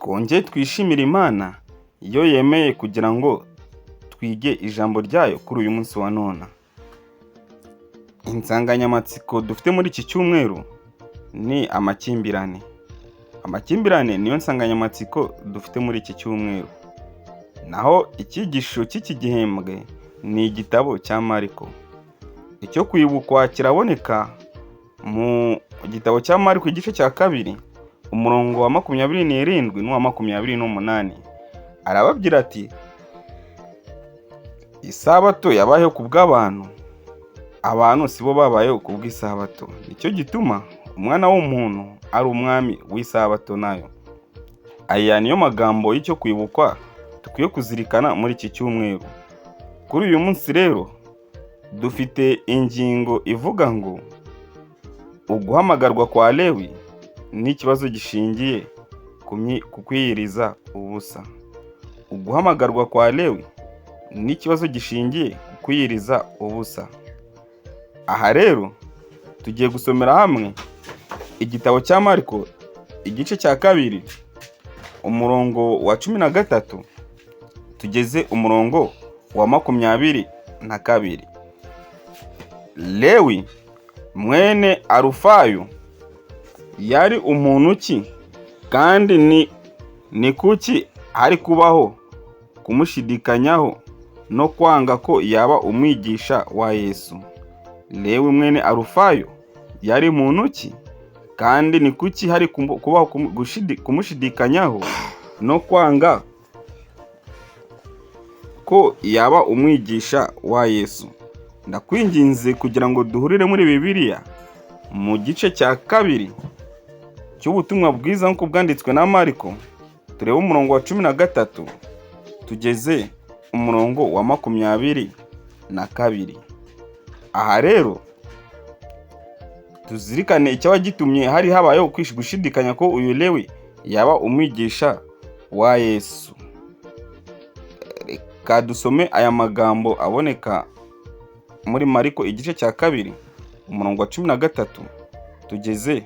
twongeye twishimira Imana iyo yemeye kugira ngo twige ijambo ryayo kuri uyu munsi wa none. Insanganyamatsiko dufite muri iki cyumweru ni amakimbirane. Amakimbirane niyo nsanganyamatsiko dufite muri iki cyumweru. Naho icyigisho cy'iki gihembwe ni igitabo cya Mariko. Icyo kwibukwa kiraboneka mu gitabo cya Mariko igice cya 2 umurongo wa 27 n'uwa 28. Arababwira ati, isabato yabayeho kubw'abantu, abantu sibo babayeho kubw'isabato. Nicyo gituma umwana w'umuntu ari umwami w'isabato nayo. Aya niyo magambo y'icyo kwibukwa dukwiye kuzirikana muri iki cyumweru. Kuri uyu munsi rero dufite ingingo ivuga ngo uguhamagarwa kwa Lewi ni ikibazo gishingiye ku kwiyiriza ubusa. Uguhamagarwa kwa Lewi ni ikibazo gishingiye ku kwiyiriza ubusa. Aha rero tugiye gusomera hamwe igitabo cya Mariko igice cya 2 umurongo wa 13 tugeze umurongo wa 22. Lewi mwene Arufayo yari umuntu ki, kandi ni kuki hari kubaho kumushidikanyaho no kwanga ko yaba umwigisha wa Yesu? Lewi mwene Arufayo yari muntu ki, kandi ni kuki hari kubaho kumushidikanyaho no kwanga ko yaba umwigisha wa Yesu? Ndakwinginze kugira ngo duhurire muri Bibiliya mu gice cya 2 cy'ubutumwa bwiza nk'uko bwanditswe na Mariko. Turebe umurongo wa 13 tugeze umurongo wa 22. Aha rero tuzirikane icyaba gitumye hari habayeho gushidikanya ko uyu Lewi yaba umwigisha wa Yesu. Reka dusome aya magambo aboneka muri Mariko igice cya 2 umurongo wa 13 tugeze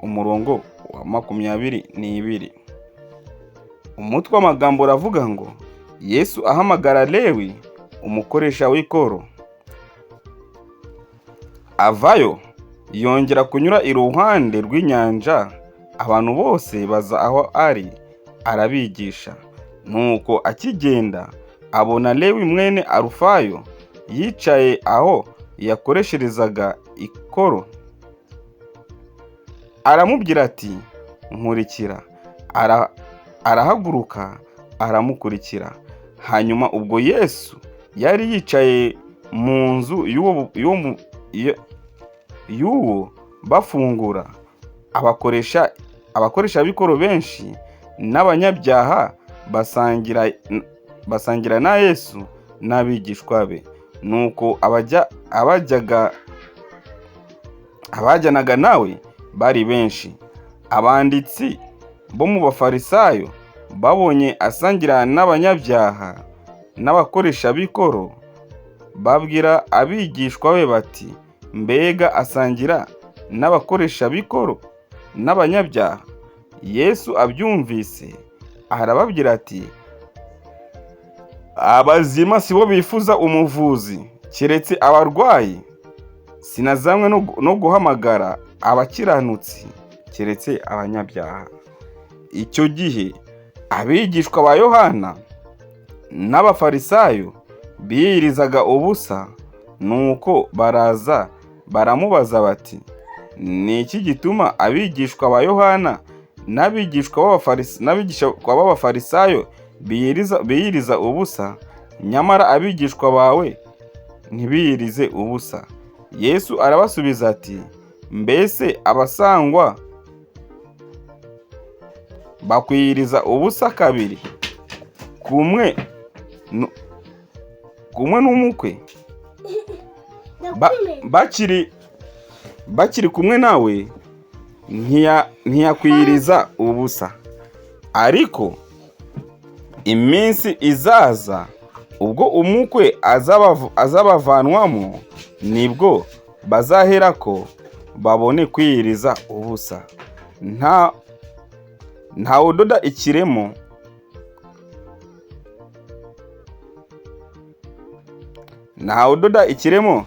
umurongo wa 22. Umutwe w'amagambo uravuga ngo Yesu ahamagara Lewi umukoresha w'ikoro. Avayo yongera kunyura iruhande rw'inyanja, abantu bose baza aho ari arabigisha. Nuko akigenda abona Lewi mwene Arufayo yicaye aho yakoresherezaga ikoro. Aramubwira ati, nkurikira. Arahaguruka aramukurikira. Hanyuma ubwo Yesu yari yicaye mu nzu y'uwo bafungura, abakoresha b'ikoro benshi n'abanyabyaha basangira na Yesu n'abigishwa be. Nuko abajyanaga nawe bari benshi. Abanditsi bo mu Bafarisayo babonye asangira n'abanyabyaha n'abakoresha b'ikoro, babwira abigishwa be bati, mbega asangira n'abakoresha b'ikoro n'abanyabyaha? Yesu abyumvise arababwira ati, abazima sibo bifuza umuvuzi, keretse abarwayi. Sinazanywe no guhamagara abakiranutsi, keretse abanyabyaha. Icyo gihe abigishwa ba Yohana n'Abafarisayo biyirizaga ubusa, nuko baraza baramubaza bati, ni iki gituma abigishwa ba Yohana n'abigishwa b'Abafarisayo biyiriza ubusa, nyamara abigishwa bawe ntibiyirize ubusa? Yesu arabasubiza ati, mbese abasangwa bakwiyiriza ubusa kabiri, kumwe n'umukwe? Bakiri kumwe nawe ntiyakwiyiriza ubusa. Ariko iminsi izaza ubwo umukwe azabavanwamo, nibwo bazaherako babone kwiyiriza ubusa. ntawe udoda ikiremo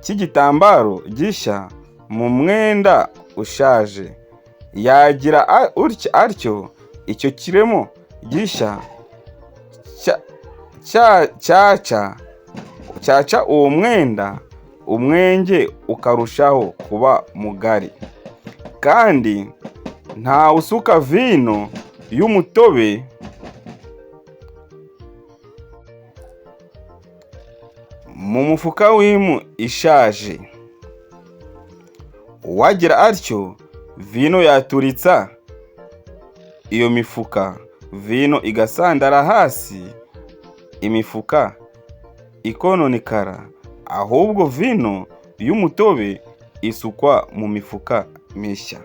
cy'igitambaro gishya mu mwenda ushaje. Yagira atyo icyo kiremo gishya cyaca uwo mwenda, umwenge ukarushaho kuba mugari. Kandi nta usuka vino y'umutobe mu mufuka w'impu ishaje. Uwagira atyo, vino yaturitsa iyo mifuka, vino igasandara hasi, imifuka ikononekara. Ahubwo vino y'umutobe isukwa mu mifuka mishya.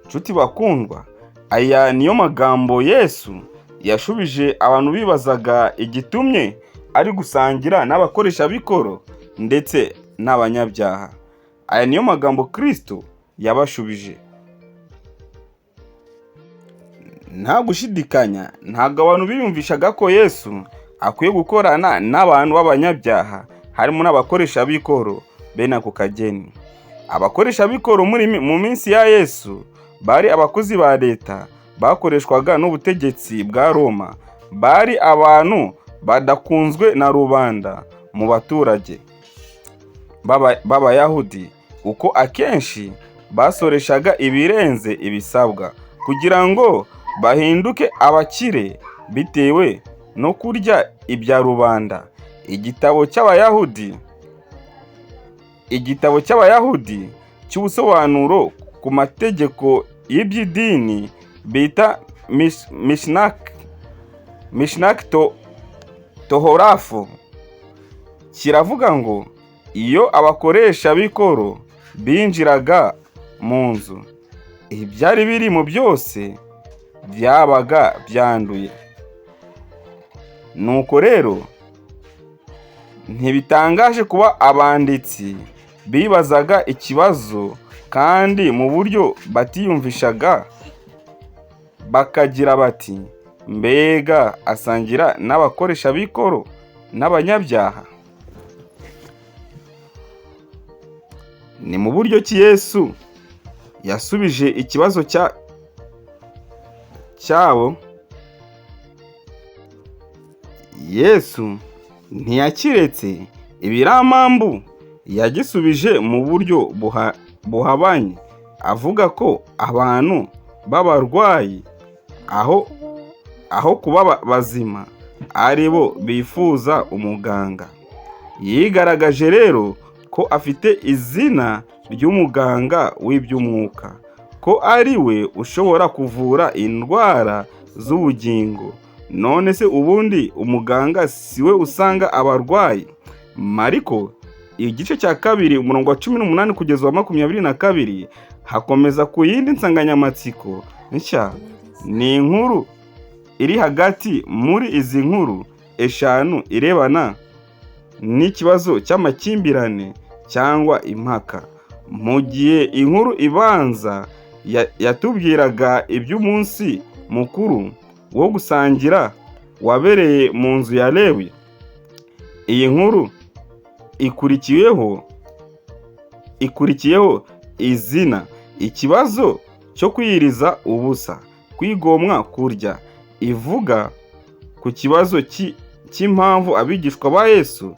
Nshuti bakundwa, aya niyo magambo Yesu yashubije abantu bibazaga igitumye ari gusangira n'abakoresha b'ikoro ndetse n'abanyabyaha. Aya niyo magambo Kristo yabashubije. Nta gushidikanya, ntabwo abantu biyumvishaga ko Yesu akwiye gukorana n'abantu b'abanyabyaha, harimo n'abakoresha b'ikoro bene ako kageni. Abakoresha b'ikoro mu minsi ya Yesu bari abakozi ba leta bakoreshwaga n'ubutegetsi bwa Roma. Bari abantu badakunzwe na rubanda mu baturage b'Abayahudi, uko akenshi basoreshaga ibirenze ibisabwa kugira ngo bahinduke abakire bitewe no kurya ibya rubanda. Igitabo cy'Abayahudi cy'ubusobanuro ku mategeko y'iby'idini bita Mishnah Tohorafu kiravuga ngo iyo abakoresha b'ikoro binjiraga mu nzu, ibyari birimo byose byabaga byanduye. Nuko rero ntibitangaje kuba abanditsi bibazaga ikibazo kandi mu buryo batiyumvishaga, bakagira bati, mbega asangira n'abakoresha b'ikoro n'abanyabyaha? Ni mu buryo ki Yesu yasubije ikibazo cyabo? Yesu ntiyakiretse ibiramambu, yagisubije mu buryo buhabanye, avuga ko abantu b'abarwayi aho kuba bazima ari bo bifuza umuganga. Yigaragaje rero ko afite izina ry'umuganga w'iby'umwuka, ko ari we ushobora kuvura indwara z'ubugingo. None se ubundi umuganga si we usanga abarwayi? Mariko igice cya 2 umurongo wa 18 kugeza wa 22 hakomeza ku yindi nsanganyamatsiko nshya. Ni inkuru iri hagati muri izi nkuru eshanu irebana n'ikibazo cy'amakimbirane cyangwa impaka. Mu gihe inkuru ibanza yatubwiraga iby'umunsi mukuru wo gusangira wabereye mu nzu ya Lewi, iyi nkuru ikurikiyeho izina ikibazo cyo kwiyiriza ubusa, kwigomwa kurya. Ivuga ku kibazo cy'impamvu abigishwa ba Yesu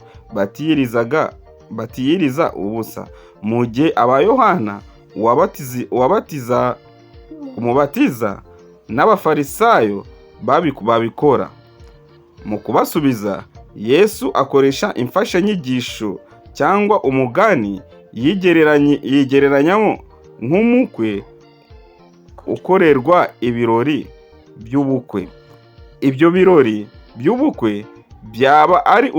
batiyiriza ubusa, mu gihe aba Yohana umubatiza n'abafarisayo babikora. Mu kubasubiza, Yesu akoresha imfashanyigisho cyangwa umugani yigereranyamo nk'umukwe ukorerwa ibirori by'ubukwe. Ibyo birori by'ubukwe byaba ari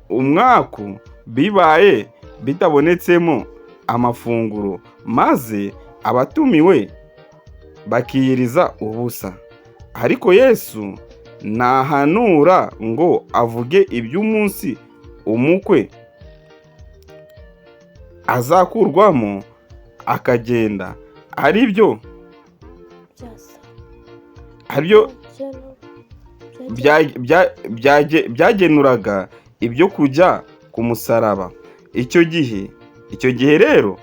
umwaku bibaye bitabonetsemo amafunguro, maze abatumiwe bakiyiriza ubusa. Ariko Yesu ntahanura ngo avuge iby'umunsi umukwe azakurwamo akagenda, ari byo aribyo byagenuraga ibyo kujya ku musaraba. Icyo gihe rero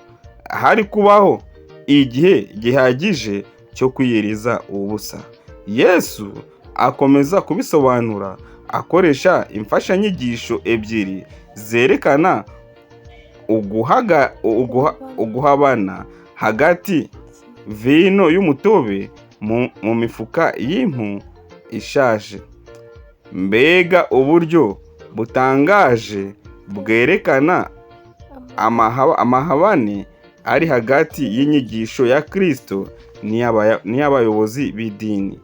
hari kubaho igihe gihagije cyo kwiyiriza ubusa. Yesu akomeza kubisobanura akoresha imfashanyigisho ebyiri zerekana uguhabana hagati vino y'umutobe mu mifuka y'impu ishaje. Mbega uburyo butangaje bwerekana amahabane ari hagati y'inyigisho ya Kristo n'iy'abayobozi b'idini.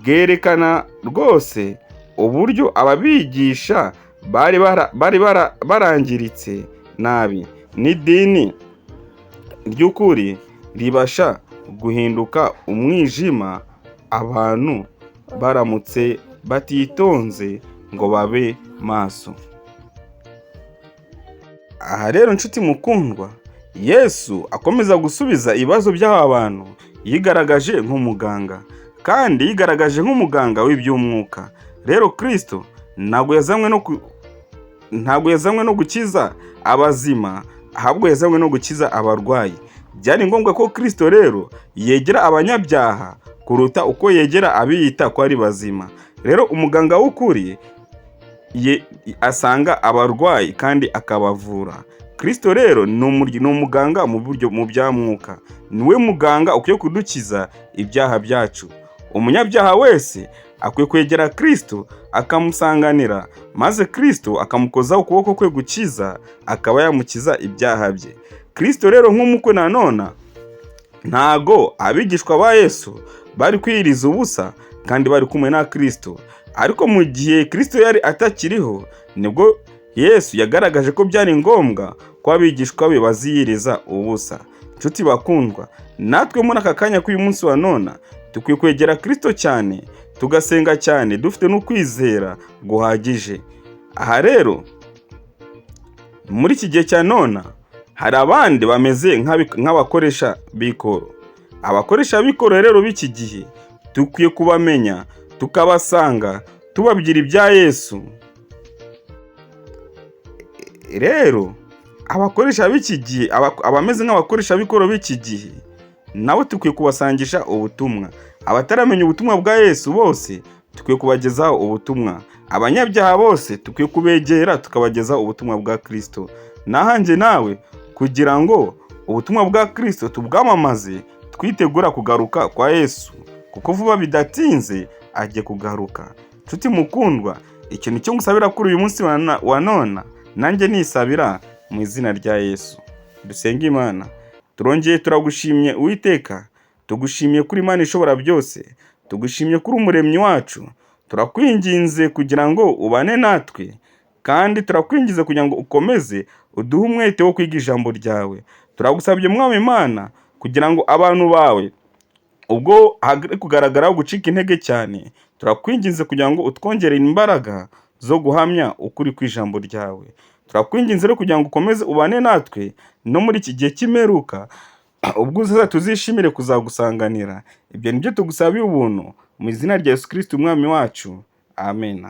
Bwerekana rwose uburyo ababigisha bari barangiritse nabi, n'idini ry'ukuri ribasha guhinduka umwijima abantu baramutse batitonze ngo babe maso. Aha rero nshuti mukundwa, Yesu akomeza gusubiza ibibazo by'aba bantu yigaragaje nk'umuganga, kandi yigaragaje nk'umuganga w'iby'umwuka. Rero Kristo ntabwo yazanywe no gukiza abazima, ahubwo yazanywe no gukiza abarwayi. Byari ngombwa ko Kristo rero yegera abanyabyaha kuruta uko yegera abiyita ko ari bazima. Rero umuganga w'ukuri asanga abarwayi kandi akabavura. Kristo rero ni umuganga mu bya mwuka. Niwe muganga ukwiye kudukiza ibyaha byacu. Umunyabyaha wese akwiye kwegera Kristo akamusanganira, maze Kristo akamukozaho ukuboko kwe gukiza, akaba yamukiza ibyaha bye. Kristo rero nk'umukwe nanone, ntago abigishwa ba Yesu bari kwiyiriza ubusa kandi bari kumwe na Kristo. Ariko mu gihe Kristo yari atakiriho, nibwo Yesu yagaragaje ko byari ngombwa ko abigishwa be baziyiriza ubusa. Nshuti bakundwa, natwe muri aka kanya k'uyu munsi wa none dukwiye kwegera Kristo cyane, tugasenga cyane dufite n'ukwizera guhagije. Aha rero muri iki gihe cya none hari abandi bameze nk'abakoresha b'ikoro. Abakoresha b'ikoro rero b'iki gihe dukwiye kubamenya, tukabasanga, tubabwira ibya Yesu. Rero abakoresha b'iki gihe, abameze nk'abakoresha b'ikoro b'iki gihe, nabo dukwiye kubasangisha ubutumwa. Abataramenya ubutumwa bwa Yesu bose dukwiye kubagezaho ubutumwa. Abanyabyaha bose dukwiye kubegera tukabagezaho ubutumwa bwa Kristo. Nahanjye nawe, kugira ngo ubutumwa bwa Kristo tubwamamaze, twitegura kugaruka kwa Yesu, kuko vuba bidatinze agiye kugaruka. Nshuti mukundwa, ikintu cyo ngusabira kuri uyu munsi wa none, nanjye nisabira mu izina rya Yesu. Dusenge Imana. Turongeye turagushimye Uwiteka, tugushimiye kuri Imana ishobora byose, tugushimye kuri umuremyi wacu. Turakwinginze kugira ngo ubane natwe, kandi turakwingize kugira ngo ukomeze uduhe umwete wo kwiga ijambo ryawe. Turagusabye Mwami Imana kugira ngo abantu bawe ubwo hagire kugaragaraho gucika intege cyane, turakwinginze kugira ngo utwongerere imbaraga zo guhamya ukuri kw'ijambo ryawe. Turakwinginze rero kugira ngo ukomeze ubane natwe no muri iki gihe cy'imperuka, ubwo tuzishimire kuzagusanganira. Ibyo nibyo tugusabiye ubuntu mu izina rya Yesu Kristo umwami wacu. Amen.